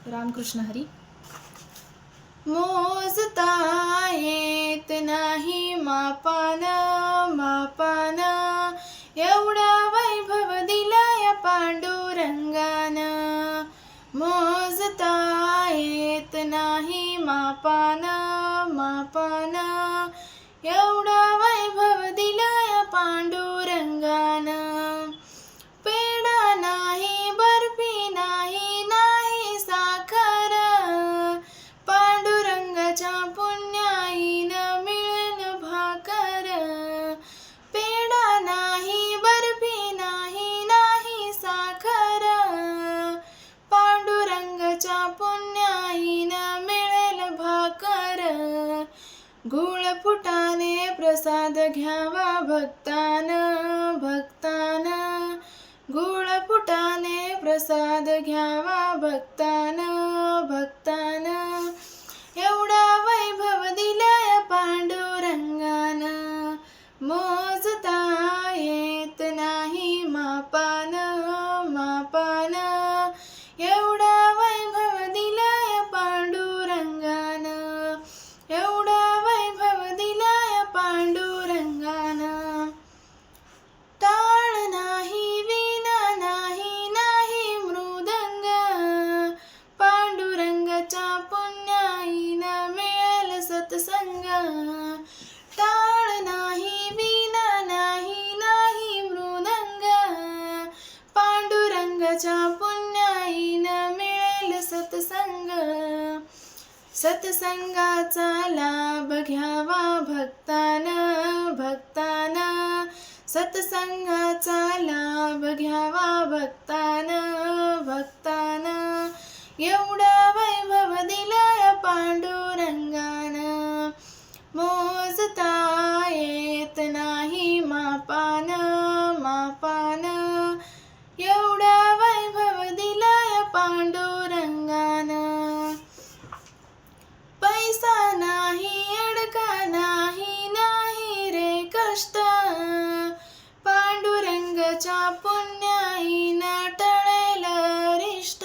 रामकृष्ण हरी. मोजता येत नाही मापान मापान, एवढा वैभव दिलाय पांडुरंगान. मोजता येत नाही मापान मापान, एवढा वैभव दिलाय पांडुरंगान. पेढा नाही, बर्फी नाही, नाही साखर, पांडुरंगाच्या पुण्याईनं मिळेल भाकर. पेढा नाही, बर्फी नाही, नाही साखर, पांडुरंगाच्या पुण्याईनं मिळेल भाकर. गुळ फुटाने प्रसाद घ्यावा भक्तान भक्तान, गुळ फुटाने प्रसाद घ्यावा भक्तान भक्तान, एवढा वैभव दिलाय पांडुरंगान. मोजता येत नाही मापान मापान, एवढा वैभव दिलाय पांडुरंगान. एवढा वैभव दिलाय पांडुरंगान. टाळ नाही, वीणा नाही, नाही मृदंग, पांडुरंगाच्या पुण्याईनं मिळेल सत्संग. टाळ नाही, वीणा नाही, नाही मृदंग, पांडुरंगाच्या पुण्याईनं मिळेल सत्संग. सत्संगाचा लाभ घ्यावा भक्तान भक्तान, सत्संगाचा लाभ घ्यावा भक्तान भक्तान, एवढा वैभव दिलाय पांडुरंगान. मोजता येत नाही मापान मापान, एवढा वैभव दिलाय पांडुरंगान. पैसा नाही, अडका नाही, नाही रे कष्ट, पांडुरंगाच्या पुण्याईनं टळेल रिष्ट.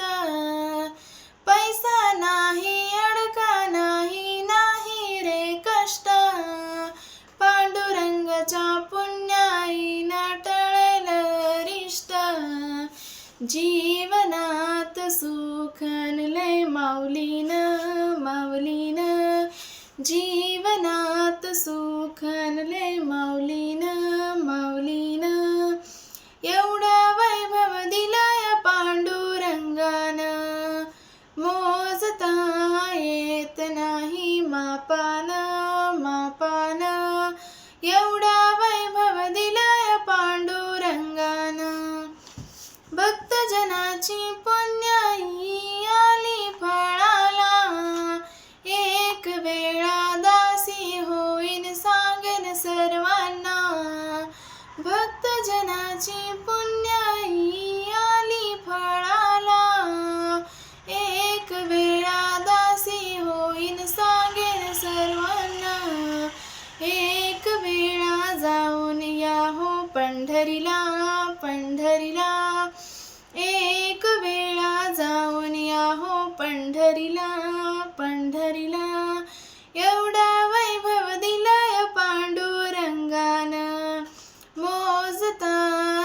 पैसा नाही, अडका नाही, नाही रे कष्ट, पांडुरंगाच्या पुण्याईनं टळेल रिष्ट. जीवनात सुख लय माऊलीन माऊलीन, जीवनात सुख लय माऊलीन माऊलीन, एवढा वैभव दिलाय पांडुरंगान. मोजता येत नाही मापान मापान, एवढा वैभव दिलाय पांडुरंगान. भक्तजनाची पुण्याई आली फळाला, एक वेळा दासी होईन सांगेन सर्वांना. भक्तजनाची पुण्याई आली फळाला, एक वेळा दासी होईन सांगेन सर्वांना. एक वेळा जाऊन या हो पंढरीला पंढरीला, एक वेळा जाऊन या हो पंढरीला पंढरीला, एवढा वैभव दिलाय पांडुरंगान. मोजता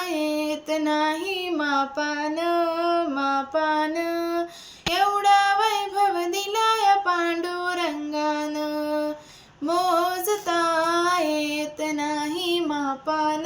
येत नाही मापान मापान, एवढा वैभव दिलाय पांडुरंगान. मोजता येत नाही मापान